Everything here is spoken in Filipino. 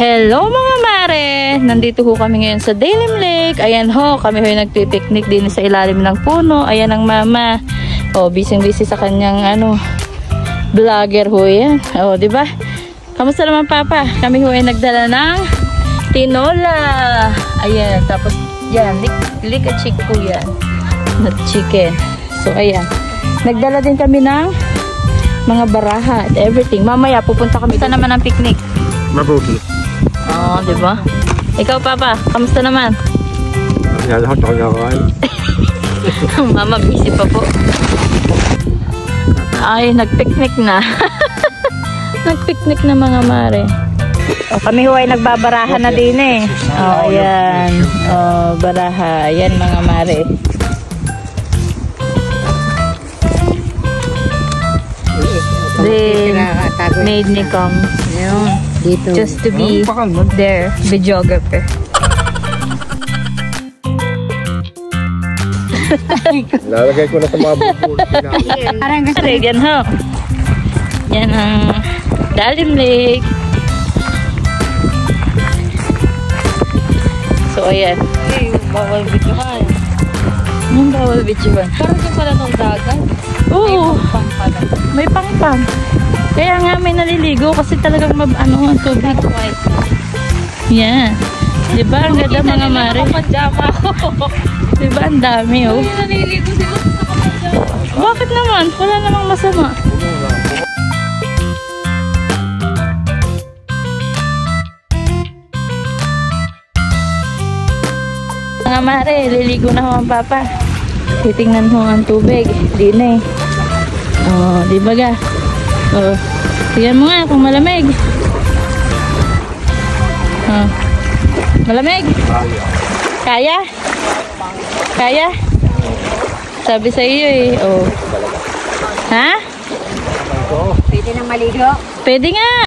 Hello mga mare! Nandito ho kami ngayon sa Dalim Lake. Ayan ho, kami ho nagpipiknik din sa ilalim ng puno. Ayan ang mama. Oh, busy-busy sa kanyang vlogger ho yan. Oh, di ba? Kamusta naman papa? Kami ho ay nagdala ng tinola. Ayan, tapos yan, lick a chick po yan. Not chicken. So ayan. Nagdala din kami ng mga baraha at everything. Mamaya pupunta kami. Kamusta naman ang picnic? Mabuti. Oo, di ba? Ikaw, Papa, kamusta naman? Mama, busy pa po. Ay, nagpiknik na. Nagpiknik na mga mare. O, kami ho ay nagbabaraha na din eh. O, ayan. O, baraha. Ayan mga mare. They made me come just to be their videographer. Lalagay ko na sa mga bubul. Parang gusto yan ho. Yan ang Dalim Lake. So ayan. Bawal videohan. Anong bawal videohan? Parang yung pala ng dagat. Oo. May pang-pang. Kaya nga may naliligo kasi talagang ang tubig. Yan. Diba ang ganda mga mare? Diba ang dami oh. Naliligo sila sa kapadya. Bakit naman? Wala namang masama. Mga mare, liligo na ho ang papa. Titingnan ho ang tubig. Di na eh. Oh, di ba ga? Oh. Tingnan mo nga kung malamig. Oh. Malamig? Kaya? Kaya? Sabi sa iyo eh. Oh. Ha? Pwede nang maligo? Pwede nga.